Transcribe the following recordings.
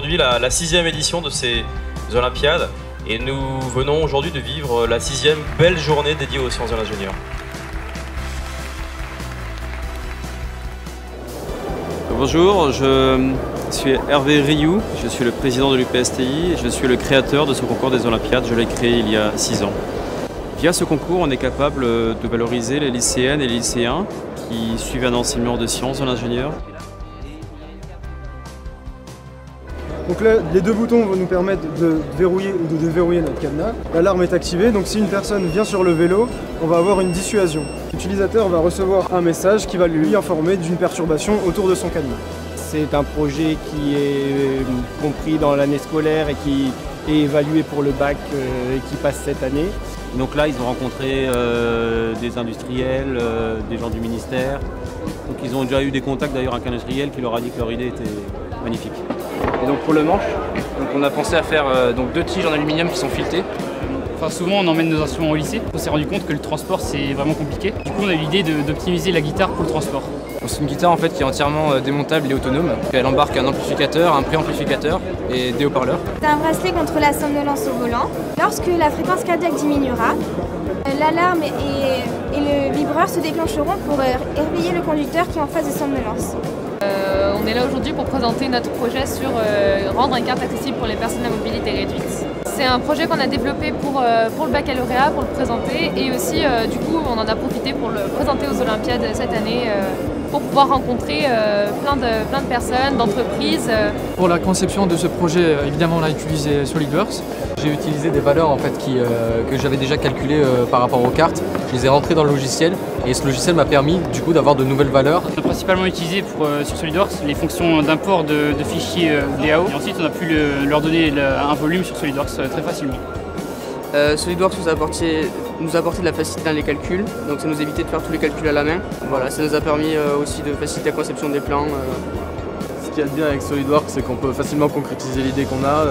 aujourd'hui la 6e édition de ces Olympiades et nous venons aujourd'hui de vivre la 6e belle journée dédiée aux sciences de l'ingénieur. Bonjour, je suis Hervé Rioux, je suis le président de l'UPSTI et je suis le créateur de ce concours des Olympiades. Je l'ai créé il y a 6 ans. Via ce concours, on est capable de valoriser les lycéennes et les lycéens qui suivent un enseignement de sciences de l'ingénieur. Donc là, les deux boutons vont nous permettre de verrouiller ou de déverrouiller notre cadenas. L'alarme est activée, donc si une personne vient sur le vélo, on va avoir une dissuasion. L'utilisateur va recevoir un message qui va lui informer d'une perturbation autour de son cadenas. C'est un projet qui est compris dans l'année scolaire et qui est évalué pour le bac et qui passe cette année. Donc là, ils ont rencontré des industriels, des gens du ministère. Donc ils ont déjà eu des contacts d'ailleurs avec un industriel qui leur a dit que leur idée était magnifique. Et donc pour le manche, donc on a pensé à faire donc 2 tiges en aluminium qui sont filetées. Enfin, souvent on emmène nos instruments au lycée. On s'est rendu compte que le transport c'est vraiment compliqué. Du coup on a eu l'idée d'optimiser la guitare pour le transport. C'est une guitare en fait qui est entièrement démontable et autonome. Elle embarque un amplificateur, un préamplificateur et des haut-parleurs. C'est un bracelet contre la somnolence au volant. Lorsque la fréquence cardiaque diminuera, l'alarme et le vibreur se déclencheront pour réveiller le conducteur qui est en phase de somnolence. On est là aujourd'hui pour présenter notre projet sur rendre une carte accessible pour les personnes à mobilité réduite. C'est un projet qu'on a développé pour le baccalauréat, pour le présenter et aussi du coup on en a profité pour le présenter aux Olympiades cette année pour pouvoir rencontrer plein de personnes, d'entreprises. Pour la conception de ce projet, évidemment on a utilisé SolidWorks. J'ai utilisé des valeurs en fait que j'avais déjà calculées par rapport aux cartes. Je les ai rentrées dans le logiciel et ce logiciel m'a permis du coup d'avoir de nouvelles valeurs. On a principalement utilisé sur SolidWorks les fonctions d'import de fichiers DAO. Et ensuite on a pu leur donner un volume sur SolidWorks très facilement. SolidWorks nous a apporté de la facilité dans les calculs, donc ça nous évitait de faire tous les calculs à la main. Voilà, ça nous a permis aussi de faciliter la conception des plans. Ce qu'il y a de bien avec SolidWorks, c'est qu'on peut facilement concrétiser l'idée qu'on a.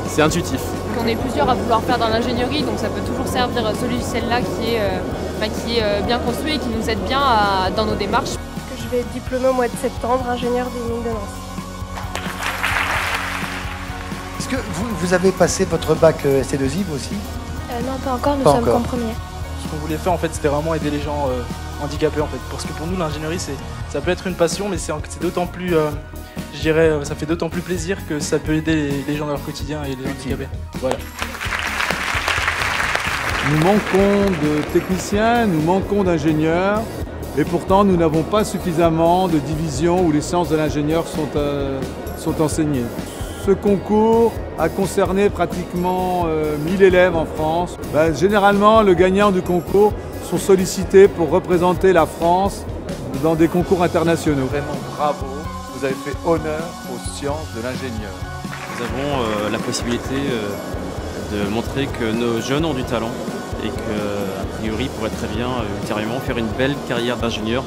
C'est intuitif. On est plusieurs à vouloir faire dans l'ingénierie, donc ça peut toujours servir ce logiciel-là qui est bien construit et qui nous aide bien dans nos démarches. Je vais être diplômée au mois de septembre, ingénieur des mines de Nancy. Est-ce que vous avez passé votre bac ST2I vous aussi? Non, pas encore, nous sommes qu'en première. Ce qu'on voulait faire en fait, c'était vraiment aider les gens handicapés en fait. Parce que pour nous, l'ingénierie, ça peut être une passion, mais c'est d'autant plus, je dirais, ça fait d'autant plus plaisir que ça peut aider les gens dans leur quotidien et les handicapés. Voilà. Nous manquons de techniciens, nous manquons d'ingénieurs, et pourtant nous n'avons pas suffisamment de divisions où les sciences de l'ingénieur sont enseignées. Ce concours a concerné pratiquement 1000 élèves en France. Généralement, le gagnant du concours sont sollicités pour représenter la France dans des concours internationaux. Vraiment bravo, vous avez fait honneur aux sciences de l'ingénieur. Nous avons la possibilité de montrer que nos jeunes ont du talent et qu'a priori pourraient très bien ultérieurement faire une belle carrière d'ingénieur